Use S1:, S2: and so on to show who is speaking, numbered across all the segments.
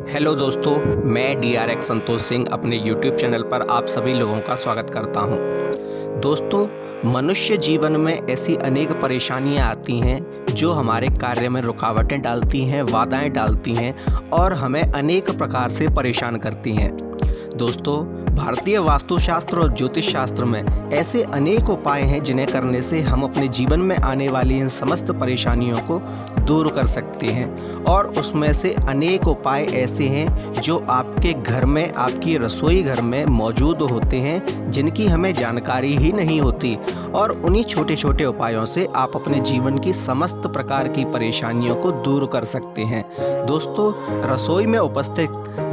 S1: Hello दोस्तों, मैं DRX Santosh Singh अपने YouTube चैनल पर आप सभी लोगों का स्वागत करता हूं। दोस्तों, मनुष्य जीवन में ऐसी अनेक परेशानियां आती हैं जो हमारे कार्य में रुकावटें डालती हैं, बाधाएं डालती हैं और हमें अनेक प्रकार से परेशान करती हैं। दोस्तों, भारतीय वास्तुशास्त्र और ज्योतिष शास्त्र में ऐसे अनेक उपाय हैं जिन्हें करने से हम अपने जीवन में आने वाली इन समस्त परेशानियों को दूर कर सकते हैं। और उसमें से अनेक उपाय ऐसे हैं जो आपके घर में, आपकी रसोई घर में मौजूद होते हैं, जिनकी हमें जानकारी ही नहीं होती। और उन्हीं छोटे छोटे उपायों से आप अपने जीवन की समस्त प्रकार की परेशानियों को दूर कर सकते हैं। दोस्तों, रसोई में उपस्थित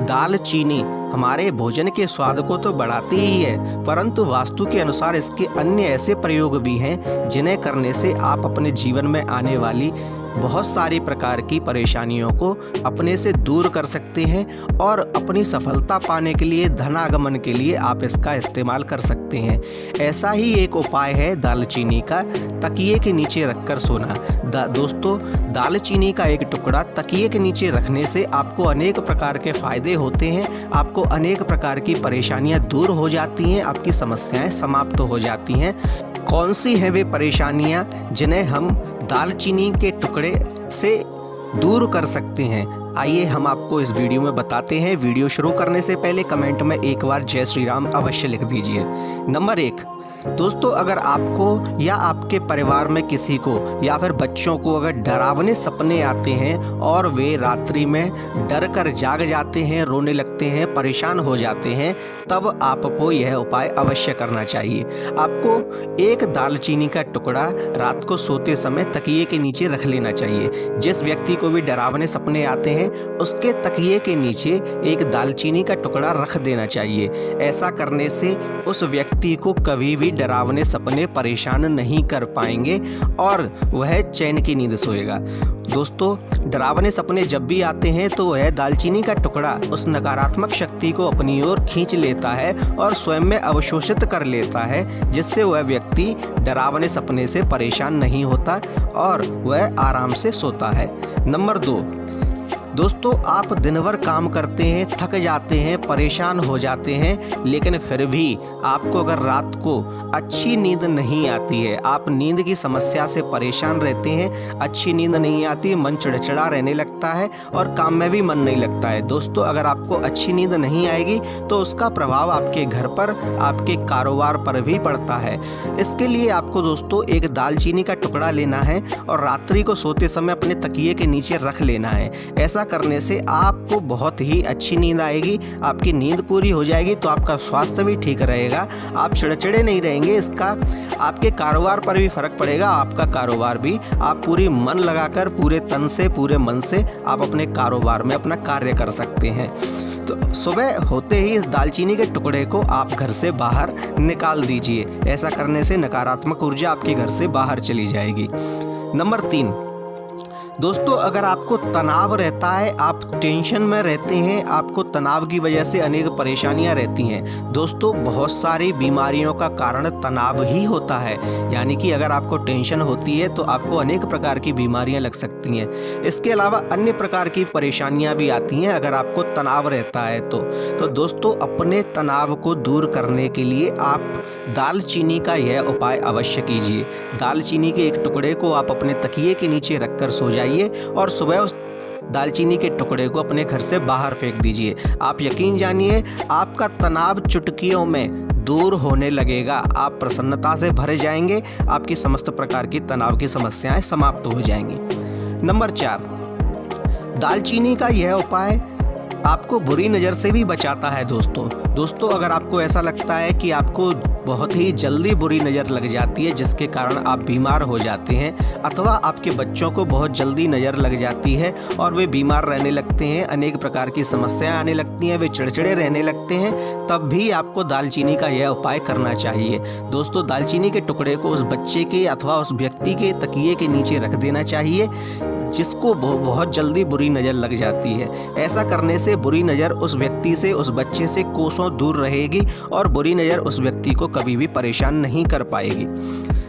S1: दालचीनी हमारे भोजन के स्वाद को तो बढ़ाती ही है, परंतु वास्तु के अनुसार इसके अन्य ऐसे प्रयोग भी हैं जिन्हें करने से आप अपने जीवन में आने वाली बहुत सारी प्रकार की परेशानियों को अपने से दूर कर सकते हैं और अपनी सफलता पाने के लिए, धनागमन के लिए आप इसका इस्तेमाल कर सकते हैं। ऐसा ही एक उपाय है दालचीनी का तकिए के नीचे रखकर सोना। दोस्तों, दालचीनी का एक टुकड़ा तकिए के नीचे रखने से आपको अनेक प्रकार के फायदे होते हैं, आपको अनेक प्रकार की परेशानियां दूर हो जाती हैं, आपकी समस्याएं समाप्त हो जाती हैं। कौन सी हैं वे परेशानियां जिन्हें हम दालचीनी के टुकड़े से दूर कर सकते हैं? आइए हम आपको इस वीडियो में बताते हैं। वीडियो शुरू करने से पहले कमेंट में एक बार जय श्री राम अवश्य लिख दीजिए। नंबर 1, दोस्तों, अगर आपको या आपके परिवार में किसी को या फिर बच्चों को अगर डरावने सपने आते हैं और वे रात्रि में डर कर जाग जाते हैं, रोने लगते हैं, परेशान हो जाते हैं, तब आपको यह उपाय अवश्य करना चाहिए। आपको एक दालचीनी का टुकड़ा रात को सोते समय तकिए के नीचे रख लेना चाहिए। जिस व्यक्ति को भी डरावने सपने आते हैं उसके तकिए के नीचे एक दालचीनी का टुकड़ा रख देना चाहिए। ऐसा करने से उस व्यक्ति को कभी भी डरावने सपने परेशान नहीं कर पाएंगे और वह चैन की नींद सोएगा। दोस्तों, डरावने सपने जब भी आते हैं तो वह दालचीनी का टुकड़ा उस नकारात्मक शक्ति को अपनी ओर खींच लेता है और स्वयं में अवशोषित कर लेता है, जिससे वह व्यक्ति डरावने सपने से परेशान नहीं होता और वह आराम से सोता है। नंबर 2, दोस्तों, आप दिन भर काम करते हैं, थक जाते हैं, परेशान हो जाते हैं, लेकिन फिर भी आपको अगर रात को अच्छी नींद नहीं आती है, आप नींद की समस्या से परेशान रहते हैं, अच्छी नींद नहीं आती, मन चिड़चिड़ा रहने लगता है और काम में भी मन नहीं लगता है। दोस्तों, अगर आपको अच्छी नींद नहीं आएगी तो उसका प्रभाव आपके घर पर, आपके कारोबार पर भी पड़ता है। इसके लिए आपको दोस्तों एक दालचीनी का टुकड़ा लेना है और रात्रि को सोते समय अपने तकिए के नीचे रख लेना है। ऐसा करने से आपको बहुत ही अच्छी नींद आएगी, आपकी नींद पूरी हो जाएगी तो आपका स्वास्थ्य भी ठीक रहेगा, आप चिड़चिड़े नहीं रहेंगे। इसका आपके कारोबार पर भी फर्क पड़ेगा। आपका कारोबार भी आप पूरी मन लगाकर, पूरे तन से, पूरे मन से आप अपने कारोबार में अपना कार्य कर सकते हैं। तो सुबह होते ही इस दालचीनी के टुकड़े को आप घर से बाहर निकाल दीजिए। ऐसा करने से नकारात्मक ऊर्जा आपके घर से बाहर चली जाएगी। नंबर 3, दोस्तों, अगर आपको तनाव रहता है, आप टेंशन में रहते हैं, आपको तनाव की वजह से अनेक परेशानियां रहती हैं। दोस्तों, बहुत सारी बीमारियों का कारण तनाव ही होता है, यानी कि अगर आपको टेंशन होती है तो आपको अनेक प्रकार की बीमारियां लग सकती हैं। इसके अलावा अन्य प्रकार की परेशानियां भी आती हैं अगर आपको तनाव रहता है तो दोस्तों, अपने तनाव को दूर करने के लिए आप दालचीनी का यह उपाय अवश्य कीजिए। दालचीनी के एक टुकड़े को आप अपने तकिए के नीचे रखकर सो जाइए और सुबह उस दालचीनी के टुकड़े को अपने घर से बाहर फेंक दीजिए। आप यकीन जानिए, आपका तनाव चुटकियों में दूर होने लगेगा, आप प्रसन्नता से भरे जाएंगे, आपकी समस्त प्रकार की तनाव की समस्याएं समाप्त हो जाएंगी। नंबर 4, दालचीनी का यह उपाय आपको बुरी नज़र से भी बचाता है। दोस्तों, अगर आपको ऐसा लगता है कि आपको बहुत ही जल्दी बुरी नज़र लग जाती है जिसके कारण आप बीमार हो जाते हैं, अथवा आपके बच्चों को बहुत जल्दी नज़र लग जाती है और वे बीमार रहने लगते हैं, अनेक प्रकार की समस्याएं आने लगती हैं, वे चिड़चिड़े रहने लगते हैं, तब भी आपको दालचीनी का यह उपाय करना चाहिए। दोस्तों, दालचीनी के टुकड़े को उस बच्चे के अथवा उस व्यक्ति के तकिए के नीचे रख देना चाहिए जिसको बहुत जल्दी बुरी नज़र लग जाती है। ऐसा करने से बुरी नज़र उस व्यक्ति से, उस बच्चे से कोसों दूर रहेगी और बुरी नज़र उस व्यक्ति को कभी भी परेशान नहीं कर पाएगी।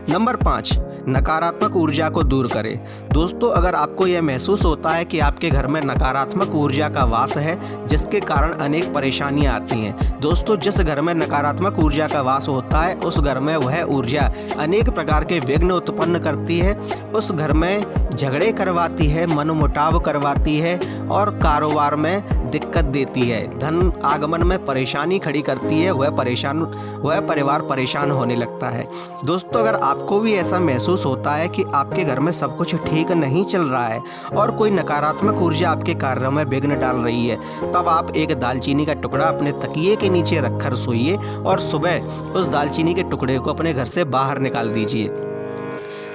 S1: नंबर 5, नकारात्मक ऊर्जा को दूर करे। दोस्तों, अगर आपको यह महसूस होता है कि आपके घर में नकारात्मक ऊर्जा का वास है जिसके कारण अनेक परेशानियां आती हैं, दोस्तों जिस घर में नकारात्मक ऊर्जा का वास होता है उस घर में वह ऊर्जा अनेक प्रकार के विघ्न उत्पन्न करती है, उस घर में झगड़े करवाती है, मनमुटाव करवाती है और कारोबार में दिक्कत देती है, धन आगमन में परेशानी खड़ी करती है, वह परिवार परेशान होने लगता है। दोस्तों, अगर आपको भी ऐसा महसूस होता है कि आपके घर में सब कुछ ठीक नहीं चल रहा है और कोई नकारात्मक ऊर्जा आपके कार्यों में विघ्न डाल रही है, तब आप एक दालचीनी का टुकड़ा अपने तकिए के नीचे रखकर सोइए और सुबह उस दालचीनी के टुकड़े को अपने घर से बाहर निकाल दीजिए।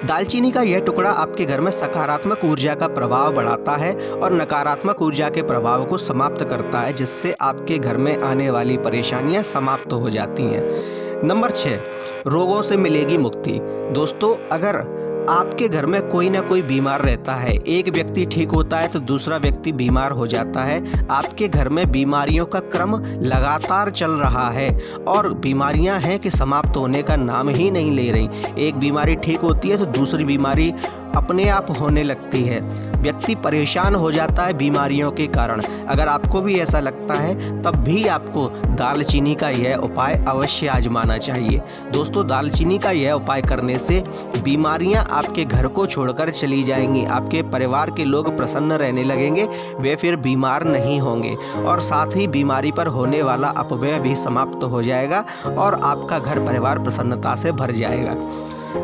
S1: दालचीनी का यह टुकड़ा आपके घर में सकारात्मक ऊर्जा का प्रभाव बढ़ाता है और नकारात्मक ऊर्जा के प्रभाव को समाप्त करता है, जिससे आपके घर में आने वाली परेशानियां समाप्त हो जाती हैं। नंबर 6, रोगों से मिलेगी मुक्ति। दोस्तों, अगर आपके घर में कोई ना कोई बीमार रहता है, एक व्यक्ति ठीक होता है तो दूसरा व्यक्ति बीमार हो जाता है, आपके घर में बीमारियों का क्रम लगातार चल रहा है और बीमारियां हैं कि समाप्त होने का नाम ही नहीं ले रही। एक बीमारी ठीक होती है तो दूसरी बीमारी अपने आप होने लगती है, व्यक्ति परेशान हो जाता है बीमारियों के कारण। अगर आपको भी ऐसा लगता है तब भी आपको दालचीनी का यह उपाय अवश्य आजमाना चाहिए। दोस्तों, दालचीनी का यह उपाय करने से बीमारियां आपके घर को छोड़कर चली जाएंगी, आपके परिवार के लोग प्रसन्न रहने लगेंगे, वे फिर बीमार नहीं होंगे और साथ ही बीमारी पर होने वाला अपव्यय भी समाप्त हो जाएगा और आपका घर परिवार प्रसन्नता से भर जाएगा।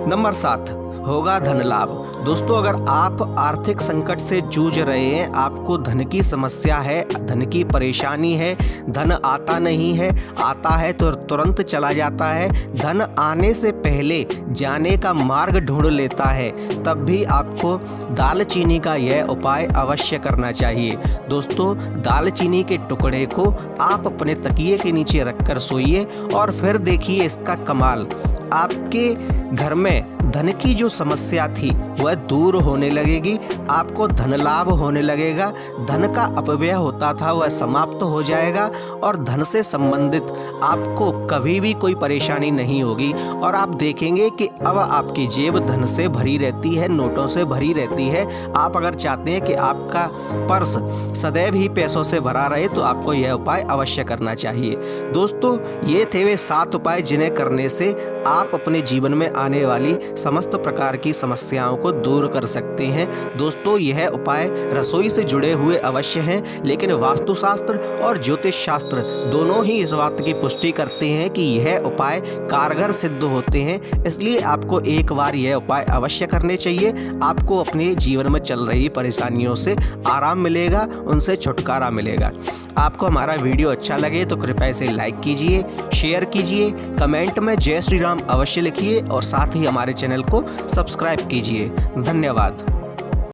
S1: नंबर 7, होगा धन लाभ। दोस्तों, अगर आप आर्थिक संकट से जूझ रहे हैं, आपको धन की समस्या है, धन की परेशानी है, धन आता नहीं है, आता है तो तुरंत चला जाता है, धन आने से पहले जाने का मार्ग ढूंढ लेता है, तब भी आपको दालचीनी का यह उपाय अवश्य करना चाहिए। दोस्तों, दालचीनी के टुकड़े को आप अपने तकिए के नीचे रखकर सोइए और फिर देखिए इसका कमाल। आपके घर में धन की जो समस्या थी वह दूर होने लगेगी, आपको धन लाभ होने लगेगा, धन का अपव्यय होता था वह समाप्त हो जाएगा और धन से संबंधित आपको कभी भी कोई परेशानी नहीं होगी और आप देखेंगे कि अब आपकी जेब धन से भरी रहती है, नोटों से भरी रहती है। आप अगर चाहते हैं कि आपका पर्स सदैव ही पैसों से भरा रहे तो आपको यह उपाय अवश्य करना चाहिए। दोस्तों, ये थे वे 7 उपाय जिन्हें करने से आप अपने जीवन में आने वाली समस्त प्रकार की समस्याओं को दूर कर सकते हैं। दोस्तों, यह उपाय रसोई से जुड़े हुए अवश्य हैं, लेकिन वास्तुशास्त्र और ज्योतिष शास्त्र दोनों ही इस बात की पुष्टि करते हैं कि यह उपाय कारगर सिद्ध होते हैं। इसलिए आपको एक बार यह उपाय अवश्य करने चाहिए। आपको अपने जीवन में चल रही परेशानियों से आराम मिलेगा, उनसे छुटकारा मिलेगा। आपको हमारा वीडियो अच्छा लगे तो कृपया इसे लाइक कीजिए, शेयर कीजिए, कमेंट में जय श्री राम अवश्य लिखिए और साथ ही हमारे चैनल को सब्सक्राइब कीजिए। धन्यवाद।